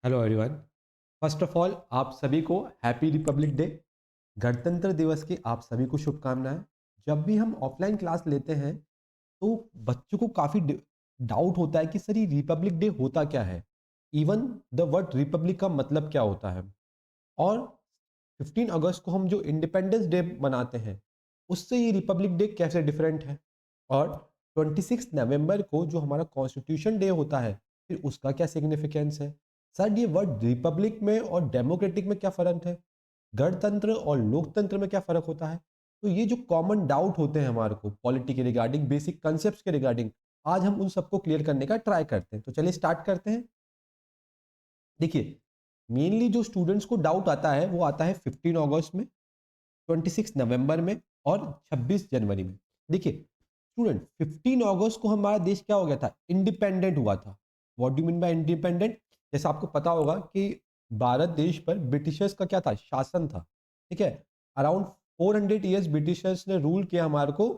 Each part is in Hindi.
Hello everyone. First of all आप सभी को हैप्पी रिपब्लिक डे। गणतंत्र दिवस की आप सभी को शुभकामनाएं। जब भी हम ऑफलाइन क्लास लेते हैं तो बच्चों को काफ़ी डाउट होता है कि सर ये रिपब्लिक डे होता क्या है, इवन द वर्ड रिपब्लिक का मतलब क्या होता है। और 15 अगस्त को हम जो इंडिपेंडेंस डे मनाते हैं उससे ये रिपब्लिक डे कैसे डिफरेंट है। और 26 नवंबर को जो हमारा कॉन्स्टिट्यूशन डे होता है फिर उसका क्या सिग्निफिकेंस है। सर ये वर्ड रिपब्लिक में और डेमोक्रेटिक में क्या फ़र्क है, गणतंत्र और लोकतंत्र में क्या फ़र्क होता है। तो ये जो कॉमन डाउट होते हैं हमारे को पॉलिटी के रिगार्डिंग, बेसिक कंसेप्ट के रिगार्डिंग, आज हम उन सबको क्लियर करने का ट्राई करते हैं। तो चलिए स्टार्ट करते हैं। देखिए, मेनली जो स्टूडेंट्स को डाउट आता है वो आता है 15 अगस्त में, 26 नवंबर में और 26 जनवरी में। देखिए स्टूडेंट, 15 अगस्त को हमारा देश क्या हो गया था, इंडिपेंडेंट हुआ था। What do mean by independent? जैसे आपको पता होगा कि भारत देश पर ब्रिटिशर्स का क्या था, शासन था। ठीक है, अराउंड 400 ईयर्स ब्रिटिशर्स ने रूल किया हमारे को।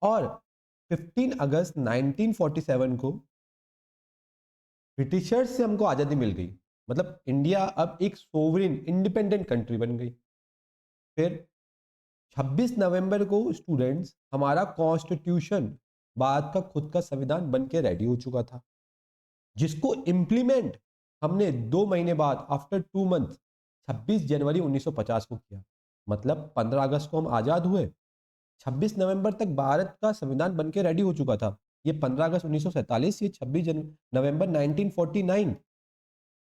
और 15 अगस्त 1947 को ब्रिटिशर्स से हमको आज़ादी मिल गई। मतलब इंडिया अब एक सोवरेन इंडिपेंडेंट कंट्री बन गई। फिर 26 नवंबर को स्टूडेंट्स हमारा कॉन्स्टिट्यूशन, भारत का खुद का संविधान बन के रेडी हो चुका था, जिसको इम्प्लीमेंट हमने 2 महीने बाद आफ्टर 2 मंथ 26 जनवरी 1950 को किया। मतलब 15 अगस्त को हम आज़ाद हुए, 26 नवंबर तक भारत का संविधान बन के रेडी हो चुका था। ये 15 अगस्त 1947, ये 26 नवंबर 1949।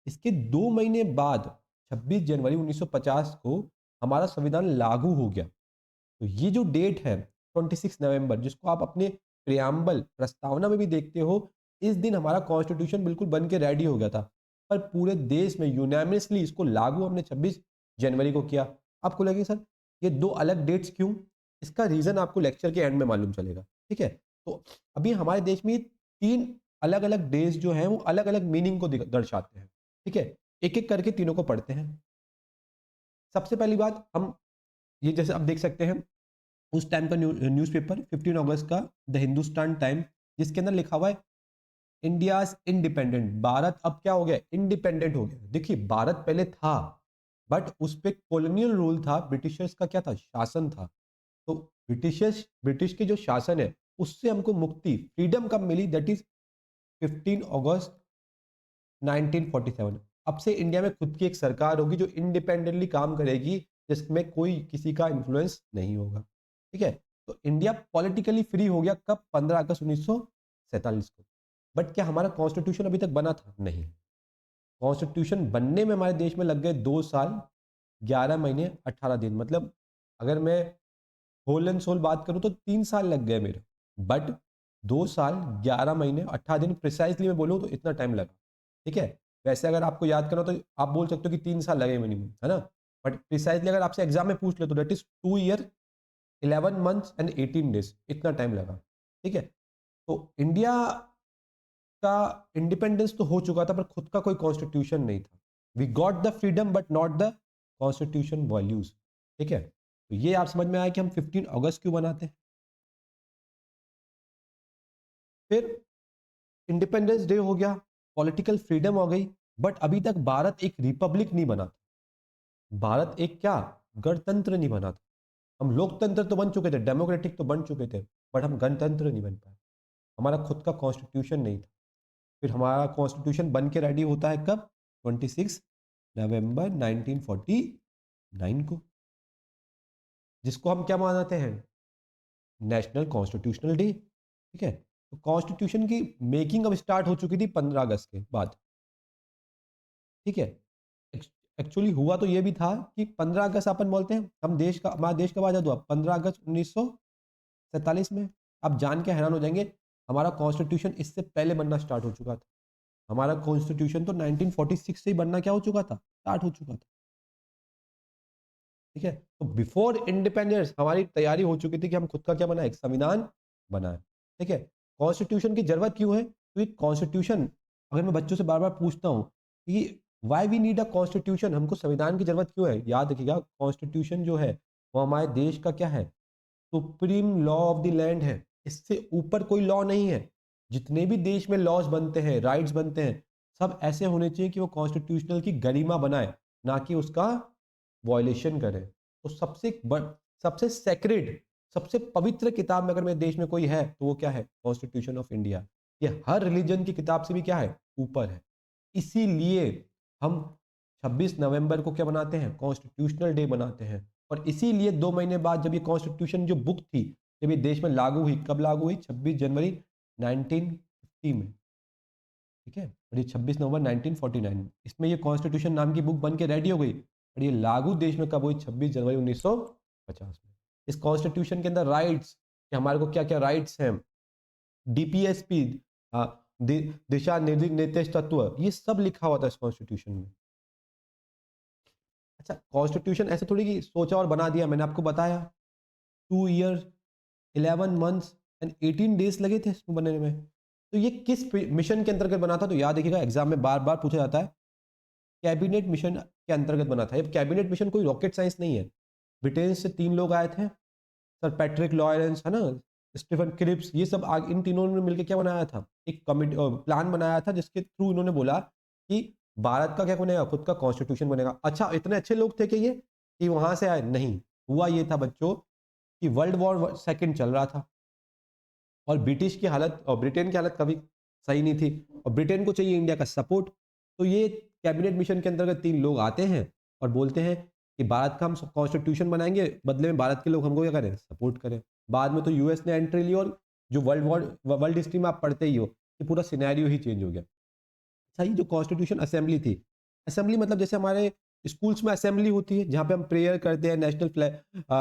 इसके 2 महीने बाद 26 जनवरी 1950 को हमारा संविधान लागू हो गया। तो ये जो डेट है 26 नवंबर, जिसको आप अपने प्रियम्बल प्रस्तावना में भी देखते हो, इस दिन हमारा कॉन्स्टिट्यूशन बिल्कुल बन के रेडी हो गया था। पर पूरे देश में यूनानिमसली इसको लागू हमने 26 जनवरी को किया। आपको लगे सर ये दो अलग डेट्स क्यों? इसका रीज़न आपको लेक्चर के एंड में मालूम चलेगा। ठीक है, तो अभी हमारे देश में तीन अलग अलग डेज जो हैं वो अलग अलग मीनिंग को दर्शाते हैं। ठीक है, एक एक करके तीनों को पढ़ते हैं। सबसे पहली बात, हम ये जैसे आप देख सकते हैं उस टाइम का न्यूज़पेपर 15 अगस्त का द हिंदुस्तान टाइम, जिसके अंदर लिखा हुआ है इंडिया इंडिपेंडेंट, भारत अब क्या हो गया, इंडिपेंडेंट हो गया। देखिए भारत पहले था बट उस पे कॉलोनियल रूल था, ब्रिटिशर्स का क्या था, शासन था। तो ब्रिटिश के जो शासन है उससे हमको मुक्ति, फ्रीडम कब मिली, दैट इज 15 अगस्त 1947। अब से इंडिया में खुद की एक सरकार होगी जो इंडिपेंडेंटली काम करेगी, जिसमें कोई किसी का इन्फ्लुएंस नहीं होगा। ठीक है, तो इंडिया पॉलिटिकली फ्री हो गया कब, 15 अगस्त 1947 को। बट क्या हमारा कॉन्स्टिट्यूशन अभी तक बना था? नहीं। कॉन्स्टिट्यूशन बनने में हमारे देश में लग गए 2 साल 11 महीने 18 दिन। मतलब अगर मैं होल एंड सोल बात करूं तो 3 साल लग गए मेरे। बट 2 साल 11 महीने 18 दिन प्रिसाइसली मैं बोलूँ तो इतना टाइम लगा। ठीक है, वैसे अगर आपको याद करना तो आप बोल सकते हो कि 3 साल लगे मिनिमम, है ना। बट प्रिसाइसली अगर आपसे एग्जाम में पूछ ले तो that is 2 year 11 months and 18 days, इतना टाइम लगा। ठीक है, तो इंडिया का इंडिपेंडेंस तो हो चुका था पर खुद का कोई कॉन्स्टिट्यूशन नहीं था। We got the freedom but not the constitution values. ठीक है, तो ये आप समझ में आया कि हम 15 अगस्त क्यों मनाते हैं। फिर इंडिपेंडेंस डे हो गया, पॉलिटिकल फ्रीडम हो गई, बट अभी तक भारत एक रिपब्लिक नहीं बना था। भारत एक क्या, गणतंत्र नहीं बना था। हम लोकतंत्र तो बन चुके थे, डेमोक्रेटिक तो बन चुके थे, बट हम गणतंत्र नहीं बन पाए। हमारा खुद का कॉन्स्टिट्यूशन नहीं था। फिर हमारा कॉन्स्टिट्यूशन बन के रेडी होता है कब, 26 नवंबर 1949 को, जिसको हम क्या मानते हैं, नेशनल कॉन्स्टिट्यूशनल डे। ठीक है, तो कॉन्स्टिट्यूशन की मेकिंग अब स्टार्ट हो चुकी थी 15 अगस्त के बाद। ठीक है, एक्चुअली हुआ तो ये भी था कि 15 अगस्त अपन बोलते हैं, हम देश का, हमारा देश कब आजाद हुआ, 15 अगस्त 1947 में। आप जान के हैरान हो जाएंगे, हमारा कॉन्स्टिट्यूशन इससे पहले बनना स्टार्ट हो चुका था। हमारा कॉन्स्टिट्यूशन तो 1946 से ही बनना क्या हो चुका था, स्टार्ट हो चुका था। ठीक है, तो बिफोर इंडिपेंडेंस हमारी तैयारी हो चुकी थी कि हम खुद का क्या बनाए, एक संविधान बनाए। ठीक है, कॉन्स्टिट्यूशन की जरूरत क्यों है, क्योंकि कॉन्स्टिट्यूशन, अगर मैं बच्चों से बार बार पूछता हूँ कि why we need a constitution, हमको संविधान की जरूरत क्यों है, याद रखिएगा कॉन्स्टिट्यूशन जो है वो हमारे देश का क्या है, supreme law of the land है। इससे ऊपर कोई लॉ नहीं है। जितने भी देश में लॉज बनते हैं, राइट्स बनते हैं, सब ऐसे होने चाहिए कि वो कॉन्स्टिट्यूशनल की गरिमा बनाए, ना कि उसका वॉयलेशन करे। तो सबसे सेक्रेड, सबसे पवित्र किताब में अगर मेरे देश में कोई है तो वो क्या है? Constitution of India. ये हर रिलीजन की किताब से भी क्या है? ऊपर है। इसीलिए हम 26 नवंबर को क्या बनाते हैं? कॉन्स्टिट्यूशनल डे बनाते हैं। और इसीलिए 2 महीने बाद जब ये कॉन्स्टिट्यूशन जो बुक थी, जब ये देश में लागू हुई, कब लागू हुई? 26 जनवरी 1950 में। ठीक है, और ये 26 नवंबर 1949, इसमें ये कॉन्स्टिट्यूशन नाम की बुक बन के रेडी हो गई, और ये लागू देश में कब हुई? 26 जनवरी 1950 में। इस कॉन्स्टिट्यूशन के अंदर राइट्स, कि हमारे को क्या क्या राइट्स हैं, डीपीएसपी, दिशा निर्देश तत्व, ये सब लिखा हुआ था इस कॉन्स्टिट्यूशन में। अच्छा, कॉन्स्टिट्यूशन ऐसे थोड़ी कि सोचा और बना दिया, मैंने आपको बताया 2 ईयर 11 मंथ्स एंड 18 डेज लगे थे इसको बनने में। तो ये किस मिशन के अंतर्गत बना था? तो याद रखिएगा, एग्जाम में बार बार पूछा जाता है, कैबिनेट मिशन के अंतर्गत बना था। ये कैबिनेट मिशन कोई रॉकेट साइंस नहीं है। ब्रिटेन से 3 लोग आए थे, सर पैट्रिक लॉरेंस है ना, स्टीफन क्रिप्स, ये सब इन तीनों ने मिलकर क्या बनाया था? एक कमिटी प्लान बनाया था, जिसके थ्रू इन्होंने बोला कि भारत का क्या बनेगा? खुद का कॉन्स्टिट्यूशन बनेगा। अच्छा, इतने अच्छे लोग थे कि ये कि वहां से आए? नहीं। हुआ ये था बच्चों कि वर्ल्ड वॉर सेकंड चल रहा था, और ब्रिटिश की हालत और ब्रिटेन की हालत कभी सही नहीं थी, और ब्रिटेन को चाहिए इंडिया का सपोर्ट। तो ये कैबिनेट मिशन के अंतर्गत 3 लोग आते हैं और बोलते हैं कि भारत का हम कॉन्स्टिट्यूशन बनाएंगे, बदले में भारत के लोग हमको क्या करें? सपोर्ट करें। बाद में तो यूएस ने एंट्री ली, और जो वर्ल्ड हिस्ट्री में आप पढ़ते ही हो कि पूरा सिनेरियो ही चेंज हो गया। अच्छा, ये जो कॉन्स्टिट्यूशन असेंबली थी, असेंबली मतलब जैसे हमारे स्कूल्स में असेंबली होती है जहाँ पे हम प्रेयर करते हैं,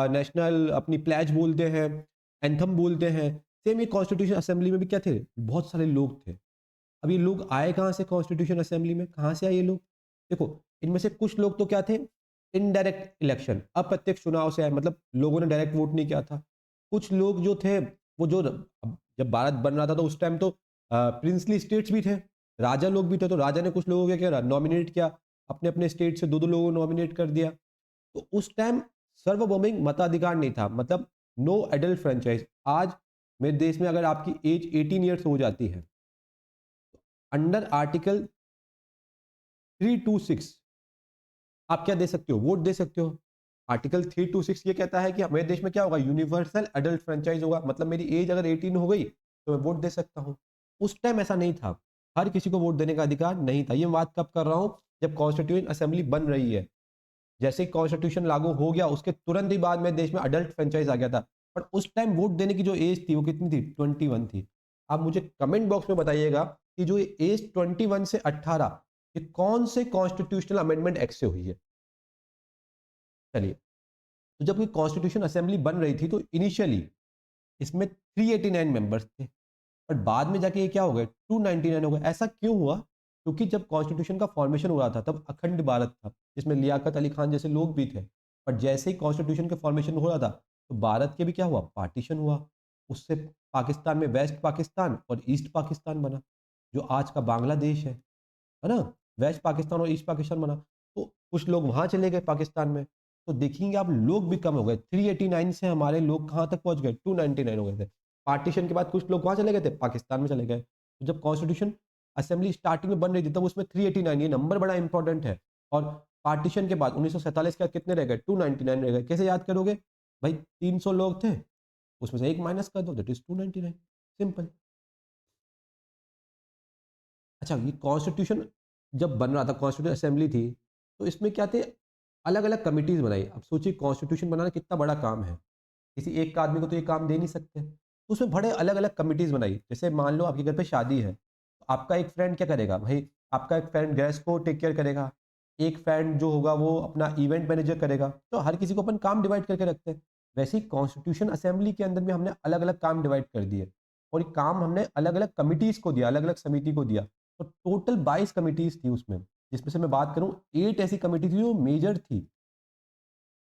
नेशनल अपनी प्लेज बोलते हैं, एंथम बोलते हैं, सेम ये कॉन्स्टिट्यूशन असेंबली में भी क्या थे? बहुत सारे लोग थे। अब ये लोग आए कहाँ से कॉन्स्टिट्यूशन असेंबली में? कहाँ से आए ये लोग? देखो, इनमें से कुछ लोग तो क्या थे? इनडायरेक्ट इलेक्शन, अप्रत्यक्ष चुनाव से आए, मतलब लोगों ने डायरेक्ट वोट नहीं किया था। कुछ लोग जो थे, वो जो अब जब भारत बन रहा था तो उस टाइम तो प्रिंसली स्टेट्स भी थे, राजा लोग भी थे, तो राजा ने कुछ लोगों को क्या नॉमिनेट किया, अपने अपने स्टेट से दो दो लोगों को नॉमिनेट कर दिया। तो उस टाइम सर्वभौमिक मताधिकार नहीं था, मतलब नो एडल्ट फ्रेंचाइज। आज मेरे देश में अगर आपकी एज 18 ईयर्स हो जाती है, अंडर आर्टिकल 326 आप क्या दे सकते हो? वोट दे सकते हो। आर्टिकल 326 ये कहता है कि हमारे देश में क्या होगा? यूनिवर्सल एडल्ट फ्रेंचाइज होगा, मतलब मेरी एज अगर 18 हो गई तो मैं वोट दे सकता हूं। उस टाइम ऐसा नहीं था, हर किसी को वोट देने का अधिकार नहीं था। ये बात कब कर रहा हूं? जब कॉन्स्टिट्यूशन असेंबली बन रही है। जैसे ही कॉन्स्टिट्यूशन लागू हो गया, उसके तुरंत ही बाद में देश में अडल्ट फ्रेंचाइज आ गया था। पर उस टाइम वोट देने की जो एज थी वो कितनी थी? 21 थी। आप मुझे कमेंट बॉक्स में बताइएगा कि जो एज 21 से 18, ये कौन से कॉन्स्टिट्यूशनल अमेंडमेंट एक्ट से हुई है? चलिए, तो जब ये कॉन्स्टिट्यूशन असेंबली बन रही थी तो इनिशियली इसमें 389 मेंबर्स थे, और बाद में जाके ये क्या हो गए? 299 हो गए। ऐसा क्यों हुआ? क्योंकि जब कॉन्स्टिट्यूशन का फॉर्मेशन हो रहा था तब अखंड भारत था, जिसमें लियाकत अली खान जैसे लोग भी थे। पर जैसे ही कॉन्स्टिट्यूशन का फॉर्मेशन हो रहा था तो भारत के भी क्या हुआ? पार्टीशन हुआ। उससे पाकिस्तान में वेस्ट पाकिस्तान और ईस्ट पाकिस्तान बना, जो आज का बांग्लादेश है ना? वेस्ट पाकिस्तान और ईस्ट पाकिस्तान बना। तो कुछ लोग वहाँ चले गए पाकिस्तान में। तो देखेंगे आप, लोग भी कम हो गए। 389 से हमारे लोग कहाँ तक पहुँच गए? 299 हो गए थे। पार्टीशन के बाद कुछ लोग वहाँ चले गए थे, पाकिस्तान में चले गए। तो जब कॉन्स्टिट्यूशन असेंबली स्टार्टिंग में बन रही थी तब उसमें 389, ये नंबर बड़ा इंपॉर्टेंट है। और पार्टीशन के बाद 1947 के बाद कितने रह गए? 299 रह गए। कैसे याद करोगे? भाई 300 लोग थे, उसमें से एक माइनस कर दो, दैट इज 299। सिंपल। अच्छा, ये कॉन्स्टिट्यूशन जब बन रहा था, कॉन्स्टिट्यूशन असेंबली थी, तो इसमें क्या थे? अलग अलग कमिटीज बनाई। अब सोचिए, कॉन्स्टिट्यूशन बनाना कितना बड़ा काम है, किसी एक आदमी को तो ये काम दे नहीं सकते। तो उसमें बड़े अलग अलग कमिटीज बनाई। जैसे मान लो आपके घर पे शादी है, तो आपका एक फ्रेंड क्या करेगा भाई? आपका एक फ्रेंड गेस्ट को टेक केयर करेगा, एक फ्रेंड जो होगा वो अपना इवेंट मैनेजर करेगा। तो हर किसी को अपन काम डिवाइड करके रखते हैं। वैसे ही कॉन्स्टिट्यूशन असेंबली के अंदर भी हमने अलग अलग काम डिवाइड कर दिए, और ये काम हमने अलग अलग कमिटीज को दिया, अलग अलग समिति को दिया। तो टोटल 22 कमिटीज थी उसमें, जिसमें से मैं बात करूं 8 ऐसी कमिटी थी जो मेजर थी,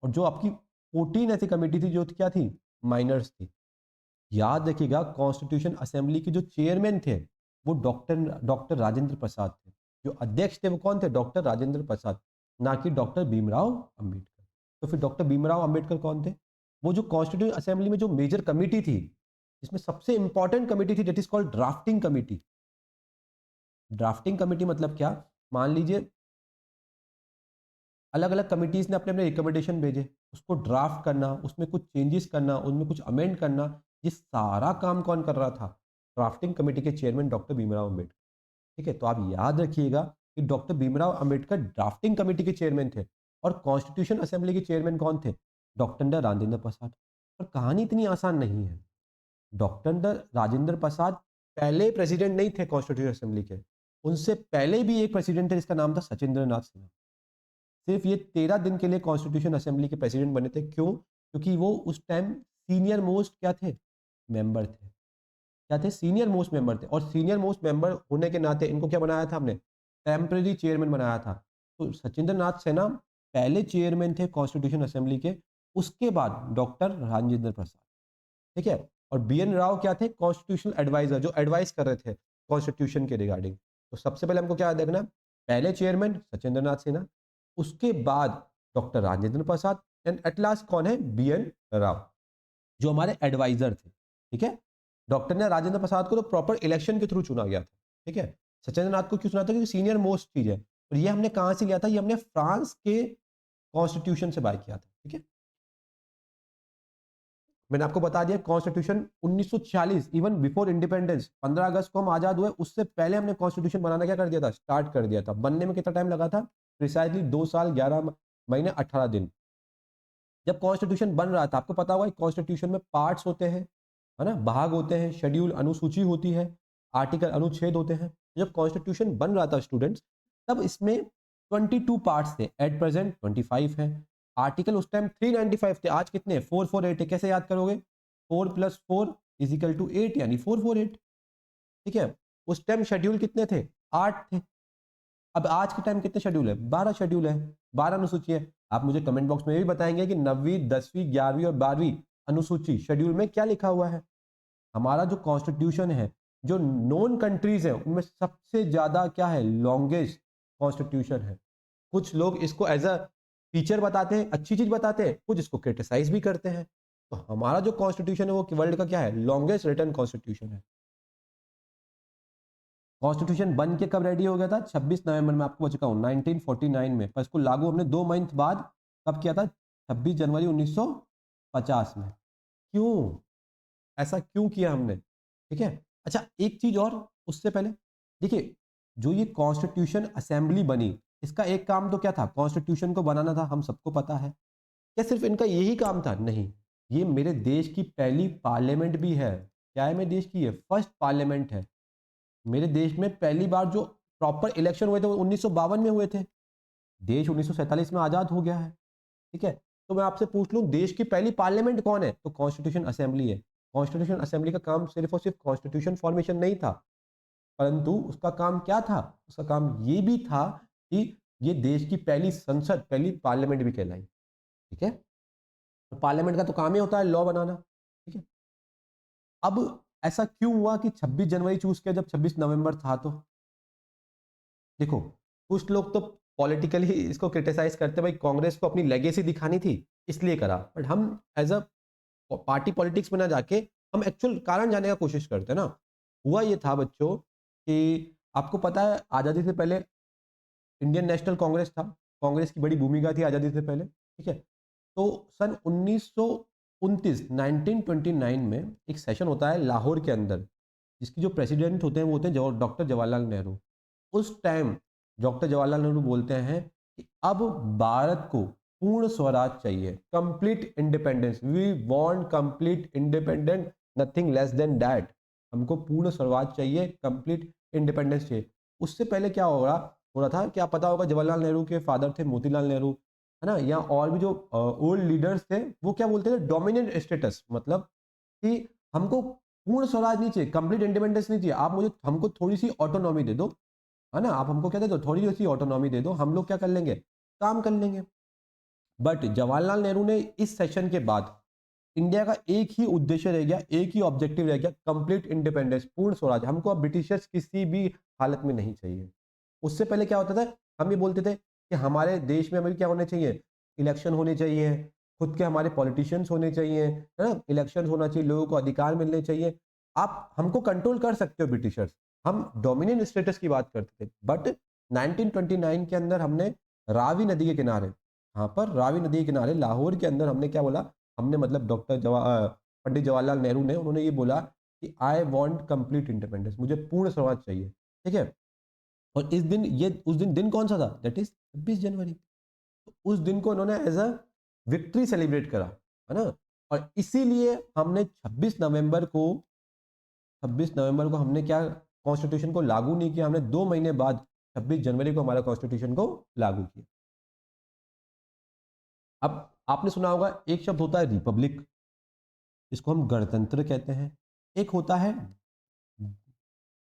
और जो आपकी 14 ऐसी कमिटी थी जो क्या थी? माइनर्स थी। याद रखिएगा, कॉन्स्टिट्यूशन असेंबली के जो चेयरमैन थे वो डॉक्टर डॉक्टर राजेंद्र प्रसाद थे। जो अध्यक्ष थे वो कौन थे? डॉक्टर राजेंद्र प्रसाद, ना कि डॉक्टर भीमराव अंबेडकर। तो फिर डॉक्टर भीमराव अंबेडकर कौन थे? वो जो कॉन्स्टिट्यूशन असेंबली में जो मेजर कमिटी थी, जिसमें सबसे इंपॉर्टेंट कमिटी थी, that is called drafting committee. Drafting committee मतलब क्या, मान लीजिए अलग अलग कमिटीज ने अपने अपने रिकमेंडेशन भेजे, उसको ड्राफ्ट करना, उसमें कुछ चेंजेस करना, उनमें कुछ अमेंड करना, ये सारा काम कौन कर रहा था? ड्राफ्टिंग कमेटी के चेयरमैन डॉक्टर भीमराव अम्बेडकर। ठीक है, तो आप याद रखिएगा कि doctor Bhimrao Ambedkar drafting committee के चेयरमैन थे और कॉन्स्टिट्यूशन असेंबली के चेयरमैन कौन थे? डॉक्टर राजेंद्र प्रसाद। और कहानी इतनी आसान नहीं है। डॉक्टर राजेंद्र प्रसाद पहले प्रेसिडेंट नहीं थे कॉन्स्टिट्यूशन असेंबली के, उनसे पहले भी एक प्रेसिडेंट थे जिसका नाम था सचिंद्र नाथ सिन्हा। सिर्फ ये 13 दिन के लिए कॉन्स्टिट्यूशन असेंबली के प्रेसिडेंट बने थे। क्यों? क्योंकि वो उस टाइम सीनियर मोस्ट क्या थे? मेंबर थे। क्या थे? सीनियर मोस्ट मेंबर थे। और सीनियर मोस्ट मेंबर होने के नाते इनको क्या बनाया था हमने? टेम्पररी चेयरमैन बनाया था। तो सचिंद्र नाथ सिन्हा पहले चेयरमैन थे कॉन्स्टिट्यूशन असेंबली के, उसके बाद डॉक्टर राजेंद्र प्रसाद। ठीक है, और बी एन राव क्या थे? कॉन्स्टिट्यूशनल एडवाइजर, जो एडवाइस कर रहे थे कॉन्स्टिट्यूशन के रिगार्डिंग। तो सबसे पहले हमको क्या देखना है? पहले चेयरमैन सचिंद्र नाथ सिन्हा, उसके बाद doctor Rajendra Prasad, and at last कौन है? बी एन राव, जो हमारे एडवाइजर थे। ठीक है, डॉक्टर ने राजेंद्र प्रसाद को तो प्रॉपर इलेक्शन के थ्रू चुना गया था। ठीक है, सचिंद्र नाथ को क्यों चुना था? क्योंकि सीनियर मोस्ट चीज है। और ये हमने कहां से लिया था? ये हमने फ्रांस के कॉन्स्टिट्यूशन से बाय किया था। ठीक है, मैंने आपको बता दिया कॉन्स्टिट्यूशन 1940, इवन बिफोर इंडिपेंडेंस, 15 अगस्त को हम आजाद हुए, उससे पहले हमने कॉन्स्टिट्यूशन बनाना क्या कर दिया था? स्टार्ट कर दिया था। बनने में कितना टाइम लगा था? प्रिसाइजली 2 साल 11 महीने 18 दिन। जब कॉन्स्टिट्यूशन बन रहा था, आपको पता होगा कॉन्स्टिट्यूशन में पार्ट्स होते हैं, है ना, भाग होते हैं, शेड्यूल अनुसूची होती है, आर्टिकल अनुच्छेद होते हैं। जब कॉन्स्टिट्यूशन बन रहा था स्टूडेंट्स, तब इसमें 22 पार्ट्स थे, एट प्रेजेंट 25 है। आर्टिकल उस टाइम 395 थे, आज कितने? 448 है। कैसे याद करोगे? 4 + 4 = 8, यानी 448। ठीक है, उस टाइम शेड्यूल कितने थे? 8 थे। अब आज के टाइम कितने शेड्यूल है? 12 शेड्यूल है, 12 अनुसूची है। आप मुझे कमेंट बॉक्स में भी बताएंगे कि 9वीं 10वीं 11वीं और 12वीं अनुसूची शेड्यूल में क्या लिखा हुआ है। हमारा जो कॉन्स्टिट्यूशन है, जो नॉन कंट्रीज है उनमें सबसे ज्यादा क्या है? लॉन्गेस्ट कॉन्स्टिट्यूशन है। कुछ लोग इसको एज अ फीचर बताते हैं, अच्छी चीज बताते हैं, कुछ इसको क्रिटिसाइज भी करते हैं। तो हमारा जो कॉन्स्टिट्यूशन है वो वर्ल्ड का क्या है? लॉन्गेस्ट रिटन कॉन्स्टिट्यूशन है। कॉन्स्टिट्यूशन बन के कब रेडी हो गया था? 26 नवंबर में, आपको बता चुका हूँ, 1949 में। पर इसको लागू हमने 2 मंथ बाद कब किया था? 26 जनवरी 1950 में। क्यों? ऐसा क्यों किया हमने? ठीक है, अच्छा एक चीज और उससे पहले देखिए, जो ये कॉन्स्टिट्यूशन असेंबली बनी, इसका एक काम तो क्या था? कॉन्स्टिट्यूशन को बनाना था, हम सबको पता है। क्या सिर्फ इनका यही काम था? नहीं, ये मेरे देश की पहली पार्लियामेंट भी है। क्या है? मेरे देश की ये फर्स्ट पार्लियामेंट है। मेरे देश में पहली बार जो प्रॉपर इलेक्शन हुए थे वो 1952 में हुए थे। देश 1947 में आजाद हो गया है। ठीक है, तो मैं आपसे पूछ लूं देश की पहली पार्लियामेंट कौन है? तो कॉन्स्टिट्यूशन असेंबली है। कॉन्स्टिट्यूशन असेंबली का काम सिर्फ और सिर्फ कॉन्स्टिट्यूशन फॉर्मेशन नहीं था, परंतु उसका काम क्या था? उसका काम ये भी था कि ये देश की पहली संसद, पहली पार्लियामेंट भी कहलाई। ठीक है, तो पार्लियामेंट का तो काम ही होता है लॉ बनाना। ठीक है, अब ऐसा क्यों हुआ कि 26 जनवरी चूज किया जब 26 नवंबर था? तो देखो, कुछ लोग तो पॉलिटिकली इसको क्रिटिसाइज करते, भाई कांग्रेस को अपनी लेगेसी दिखानी थी इसलिए करा, बट हम एज अ पार्टी पॉलिटिक्स में ना जाके हम एक्चुअल कारण जानने का कोशिश करते हैं ना। हुआ ये था बच्चों कि आपको पता है आज़ादी से पहले इंडियन नेशनल कांग्रेस था, कांग्रेस की बड़ी भूमिका थी आज़ादी से पहले। ठीक है, तो सन 1929 1929 में एक सेशन होता है लाहौर के अंदर, जिसकी जो प्रेसिडेंट होते हैं वो होते हैं डॉक्टर जवाहरलाल नेहरू। उस टाइम डॉक्टर जवाहरलाल नेहरू बोलते हैं कि अब भारत को पूर्ण स्वराज चाहिए, complete independence, we want complete independent, nothing less than that. हमको पूर्ण स्वराज चाहिए, कंप्लीट इंडिपेंडेंस चाहिए। उससे पहले क्या हो रहा था, क्या पता होगा, जवाहरलाल नेहरू के फादर थे मोतीलाल नेहरू, है ना, या और भी जो ओल्ड लीडर्स थे, वो क्या बोलते थे? डोमिनेंट स्टेटस, मतलब कि हमको पूर्ण स्वराज नहीं चाहिए, कंप्लीट इंडिपेंडेंस नहीं चाहिए, आप मुझे हमको थोड़ी सी ऑटोनॉमी दे दो, है ना, आप हमको क्या दे दो? थोड़ी सी ऑटोनॉमी दे दो, हम लोग क्या कर लेंगे? काम कर लेंगे। बट जवाहरलाल नेहरू ने इस सेशन के बाद इंडिया का एक ही उद्देश्य रह गया, एक ही ऑब्जेक्टिव रह गया, कंप्लीट इंडिपेंडेंस, पूर्ण स्वराज। हमको अब ब्रिटिशर्स किसी भी हालत में नहीं चाहिए। उससे पहले क्या होता था? हम ये बोलते थे कि हमारे देश में हमें क्या होने चाहिए? इलेक्शन होने चाहिए, खुद के हमारे पॉलिटिशियंस होने चाहिए, है ना, इलेक्शन होना चाहिए, लोगों को अधिकार मिलने चाहिए। आप हमको कंट्रोल कर सकते हो ब्रिटिशर्स, हम डोमिनियन स्टेटस की बात करते थे, बट 1929 के अंदर हमने रावी नदी के किनारे, यहाँ पर रावी नदी के किनारे लाहौर के अंदर हमने क्या बोला, हमने मतलब पंडित जवाहरलाल नेहरू ने, उन्होंने ये बोला कि आई वांट कंप्लीट इंडिपेंडेंस, मुझे पूर्ण स्वराज चाहिए, ठीक है। और इस दिन ये उस दिन दिन कौन सा था, दैट इज 26 जनवरी। तो उस दिन को उन्होंने एज अ विक्ट्री सेलिब्रेट करा, है ना। और इसीलिए हमने 26 नवंबर को हमने क्या, कॉन्स्टिट्यूशन को लागू नहीं किया, हमने 2 महीने बाद 26 जनवरी को हमारा कॉन्स्टिट्यूशन को लागू किया। अब आपने सुना होगा एक शब्द होता है रिपब्लिक, इसको हम गणतंत्र कहते हैं। एक होता है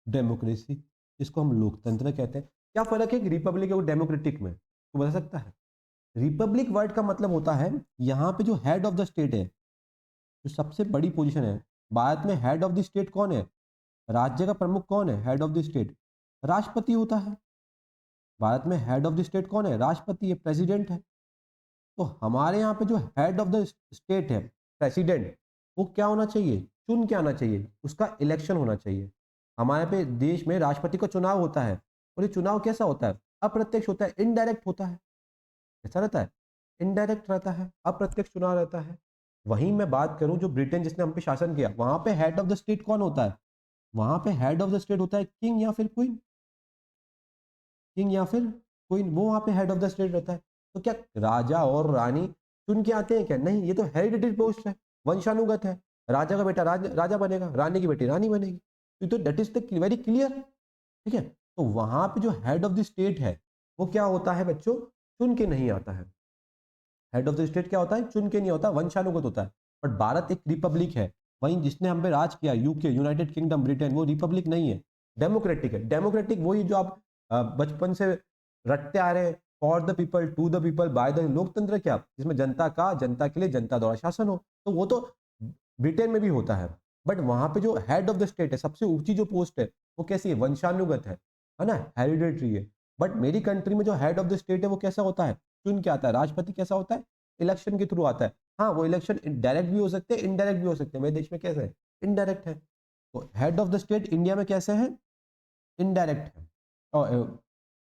डेमोक्रेसी, इसको हम लोकतंत्र कहते हैं। क्या फर्क है रिपब्लिक और डेमोक्रेटिक में, तो बता सकता है? रिपब्लिक वर्ड का मतलब होता है यहाँ पे जो हेड ऑफ द स्टेट है, जो सबसे बड़ी पोजीशन है भारत में, हेड ऑफ द स्टेट कौन है, राज्य का प्रमुख कौन है, हेड ऑफ द स्टेट राष्ट्रपति होता है। भारत में हेड ऑफ द स्टेट कौन है, राष्ट्रपति है, प्रेसिडेंट है। तो हमारे यहाँ पे जो हेड ऑफ द स्टेट है, प्रेसिडेंट, वो क्या होना चाहिए, चुन के आना चाहिए, उसका इलेक्शन होना चाहिए। हमारे पे देश में राष्ट्रपति का चुनाव होता है, और ये चुनाव कैसा होता है, अप्रत्यक्ष होता है, इनडायरेक्ट होता है। कैसा रहता है, इनडायरेक्ट रहता है, अप्रत्यक्ष चुनाव रहता है। वहीं मैं बात करूं जो ब्रिटेन जिसने हम पे शासन किया, वहां पे हेड ऑफ द स्टेट कौन होता है, वहां पे हेड ऑफ द स्टेट होता है किंग या फिर क्वीन, किंग या फिर क्वीन, वो वहां पे हेड ऑफ द स्टेट रहता है। तो क्या राजा और रानी चुन के आते हैं क्या, नहीं, ये तो हेरिडिटरी पोस्ट है, वंशानुगत है। राजा का बेटा राजा बनेगा, रानी की बेटी रानी बनेगी, तो that is the very clear, ठीक है। तो वहां पे जो हेड ऑफ द स्टेट है वो क्या होता है बच्चों, चुन के नहीं आता है। हेड ऑफ द स्टेट क्या होता है, चुन के नहीं होता, वंशानुगत होता है। बट भारत एक रिपब्लिक है, वहीं जिसने हम पे राज किया यूके, यूनाइटेड किंगडम, ब्रिटेन, वो रिपब्लिक नहीं है, डेमोक्रेटिक है। डेमोक्रेटिक वही जो आप बचपन से रटते आ रहे हैं, for the people, to the people, by the, लोकतंत्र क्या, जिसमें जनता के लिए, जनता द्वारा शासन हो, तो वो तो ब्रिटेन में भी होता है। बट वहां पे जो हेड ऑफ द स्टेट है, सबसे ऊंची जो पोस्ट है, वो कैसी है, वंशानुगत है ना, हेरिडेटरी है। बट मेरी कंट्री में जो हेड ऑफ द स्टेट है वो कैसा होता है, चुन के आता है। राष्ट्रपति कैसा होता है, इलेक्शन के थ्रू आता है। हाँ, वो इलेक्शन डायरेक्ट भी हो सकते हैं, इनडायरेक्ट भी हो सकते हैं। मेरे देश में कैसे है, इनडायरेक्ट है। तो head of the state India में कैसे है, इनडायरेक्ट है। और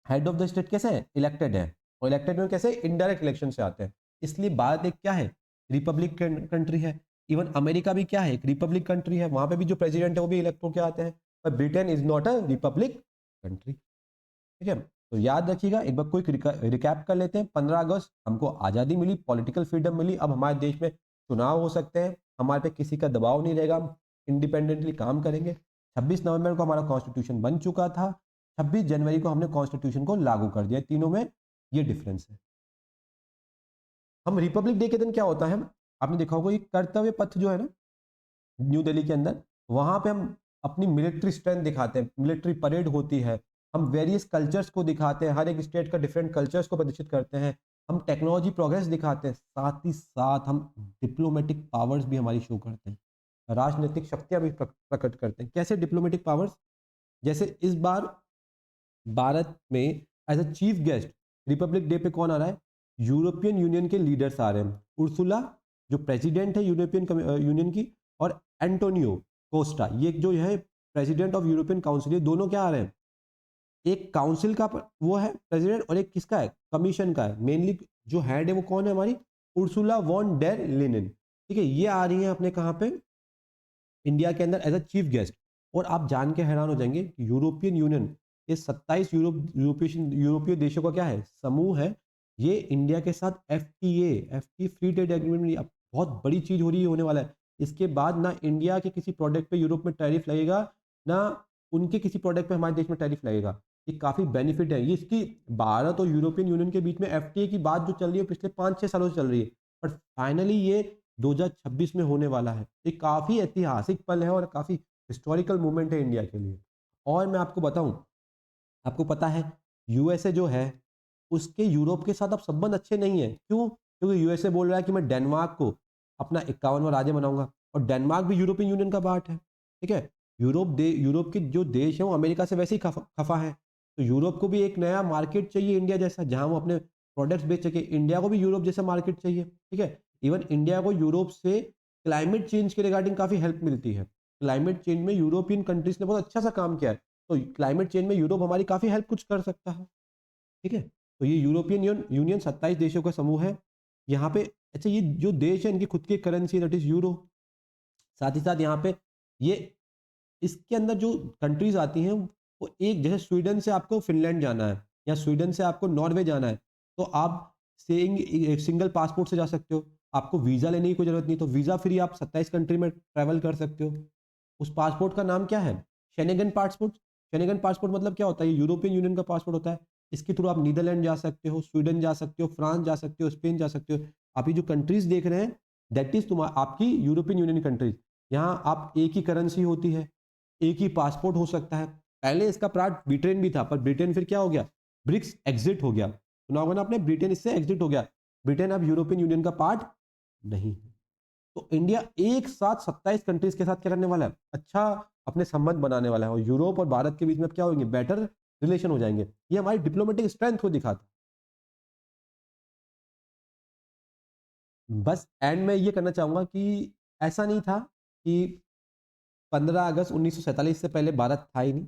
हेड ऑफ द स्टेट कैसे है, इलेक्टेड है। और इलेक्टेड में कैसे, इनडायरेक्ट इलेक्शन से आते हैं। इसलिए भारत एक क्या है, रिपब्लिक कंट्री है। इवन अमेरिका भी क्या है, एक रिपब्लिक कंट्री है, वहां पे भी जो प्रेसिडेंट है वो भी इलेक्ट होकर आते हैं। पर Britain is not a republic country, ठीक है। तो याद रखिएगा, एक बार क्विक रिकैप कर लेते हैं। 15 अगस्त हमको आज़ादी मिली, पॉलिटिकल फ्रीडम मिली। अब हमारे देश में चुनाव हो सकते हैं, हमारे पे किसी का दबाव नहीं रहेगा, हम इंडिपेंडेंटली काम करेंगे। 26 नवंबर को हमारा कॉन्स्टिट्यूशन बन चुका था, 26 जनवरी को हमने कॉन्स्टिट्यूशन को लागू कर दिया। तीनों में ये डिफरेंस है। हम रिपब्लिक डे के दिन क्या होता है, आपने देखा होगा, ये कर्तव्य पथ जो है ना न्यू दिल्ली के अंदर, वहां पे हम अपनी मिलिट्री स्ट्रेंथ दिखाते हैं, मिलिट्री परेड होती है, हम वेरियस कल्चर्स को दिखाते हैं, हर एक स्टेट का डिफरेंट कल्चर्स को प्रदर्शित करते हैं, हम टेक्नोलॉजी प्रोग्रेस दिखाते हैं, साथ ही साथ हम डिप्लोमेटिक पावर्स भी हमारी शो करते हैं, राजनीतिक शक्तियां भी प्रकट करते हैं। कैसे डिप्लोमेटिक पावर्स, जैसे इस बार भारत में as a chief guest republic day पे कौन आ रहा है, यूरोपियन यूनियन के लीडर्स आ रहे हैं। उर्सुला जो प्रेसिडेंट है यूरोपियन यूनियन की, और एंटोनियो कोस्टा, ये जो है प्रेसिडेंट ऑफ यूरोपियन काउंसिल, ये दोनों क्या आ रहे हैं, एक काउंसिल का वो है प्रेसिडेंट, और एक किसका है, कमीशन का है। मेनली जो हेड है वो कौन है, हमारी उर्सुला वॉन डेर लेनिन, ठीक है। ये आ रही है अपने कहाँ पे, इंडिया के अंदर एज अ चीफ गेस्ट। और आप जान के हैरान हो जाएंगे कि यूरोपियन यूनियन, ये 27 यूरोपीय देशों का क्या है, समूह है। ये इंडिया के साथ एफटीए फ्री ट्रेड एग्रीमेंट, अब बहुत बड़ी चीज हो रही है, होने वाला है। इसके बाद ना इंडिया के किसी प्रोडक्ट पे यूरोप में टैरिफ लगेगा, ना उनके किसी प्रोडक्ट पे हमारे देश में टैरिफ लगेगा। ये काफी बेनिफिट है। ये इसकी भारत और यूरोपियन यूनियन के बीच में एफटीए की बात जो चल रही है पिछले 5-6 सालों से चल रही है, बट फाइनली ये 2026 में होने वाला है। ये काफ़ी ऐतिहासिक पल है और काफ़ी हिस्टोरिकल मोमेंट है इंडिया के लिए। और मैं आपको बताऊं, आपको पता है यूएसए जो है उसके यूरोप के साथ अब संबंध अच्छे नहीं है। क्यों? क्योंकि यूएसए बोल रहा है कि मैं डेनमार्क को अपना 51वां राज्य बनाऊंगा, और डेनमार्क भी यूरोपियन यूनियन का पार्ट है, ठीक है। यूरोप के जो देश हैं वो अमेरिका से वैसे ही खफा है। तो यूरोप को भी एक नया मार्केट चाहिए इंडिया जैसा, जहां वो अपने प्रोडक्ट्स बेच सके। इंडिया को भी यूरोप जैसा मार्केट चाहिए, ठीक है। इवन इंडिया को यूरोप से क्लाइमेट चेंज के रिगार्डिंग काफ़ी हेल्प मिलती है। क्लाइमेट चेंज में यूरोपियन कंट्रीज ने बहुत अच्छा सा काम किया है। तो क्लाइमेट चेंज में यूरोप हमारी काफ़ी हेल्प कुछ कर सकता है, ठीक है। तो ये यूरोपियन यूनियन 27 देशों का समूह है। यहाँ पे अच्छा ये जो देश है इनकी खुद की करेंसी दैट इज़ यूरो। साथ ही साथ यहाँ पे ये इसके अंदर जो कंट्रीज़ आती हैं वो एक जैसे स्वीडन से आपको फ़िनलैंड जाना है या स्वीडन से आपको नॉर्वे जाना है, तो आप सिंगल पासपोर्ट से जा सकते हो। आपको वीज़ा लेने की कोई ज़रूरत नहीं, तो वीज़ा फ्री आप 27 कंट्री में ट्रैवल कर सकते हो। उस पासपोर्ट का नाम क्या है? Schengen passport. शेनेगन पासपोर्ट मतलब क्या होता है? ये यूरोपियन यूनियन का पासपोर्ट होता है। इसके थ्रू आप नीदरलैंड जा सकते हो, स्वीडन जा सकते हो, फ्रांस जा सकते हो, स्पेन जा सकते हो। आप ये जो कंट्रीज़ देख रहे हैं दैट इज़ आपकी यूरोपियन यूनियन कंट्रीज़। यहाँ आप एक ही करेंसी होती है, एक ही पासपोर्ट हो सकता है। पहले इसका पार्ट ब्रिटेन भी था, पर ब्रिटेन फिर क्या हो गया? ब्रिक्स एग्ज़िट हो गया। सुना होगा ना आपने, ब्रिटेन इससे एग्ज़िट हो गया। ब्रिटेन अब यूरोपियन यूनियन का पार्ट नहीं है। तो इंडिया एक साथ 27 कंट्रीज़ के साथ क्या करने वाला है? अच्छा अपने संबंध बनाने वाला है और यूरोप और भारत के बीच में क्या होंगे? बेटर रिलेशन हो जाएँगे। ये हमारी डिप्लोमेटिक स्ट्रेंथ को दिखाता है। बस एंड में ये करना चाहूँगा कि ऐसा नहीं था कि 15 अगस्त 1947 से पहले भारत था ही नहीं।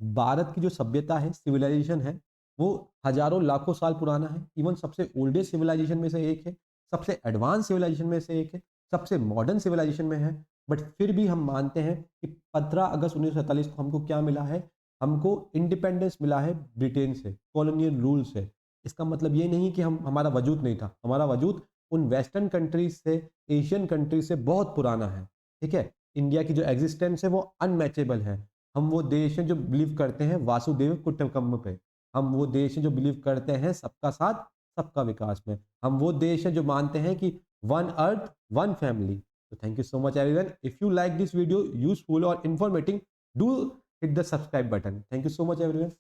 भारत की जो सभ्यता है, सिविलाइजेशन है, वो हज़ारों लाखों साल पुराना है। इवन सबसे ओल्डेस्ट सिविलाइजेशन में से एक है, सबसे एडवांस सिविलाइजेशन में से एक है, सबसे मॉडर्न सिविलाइजेशन में है। बट फिर भी हम मानते हैं कि 15 अगस्त 1947 को हमको क्या मिला है? हमको इंडिपेंडेंस मिला है ब्रिटेन से, कॉलोनियल रूल से। इसका मतलब ये नहीं कि हम हमारा वजूद नहीं था। हमारा वजूद उन वेस्टर्न कंट्रीज़ से, एशियन कंट्रीज़ से बहुत पुराना है, ठीक है? इंडिया की जो एक्जिस्टेंस है वो अनमैचेबल है। हम वो देश हैं जो बिलीव करते हैं वासुदेव कुटुंबकम पे। हम वो देश हैं जो बिलीव करते हैं सबका साथ, सबका विकास में। हम वो देश हैं जो मानते हैं कि वन अर्थ, वन फैमिली। तो thank you so much everyone. If you like this video useful और informative, do hit the subscribe button. Thank you so much everyone.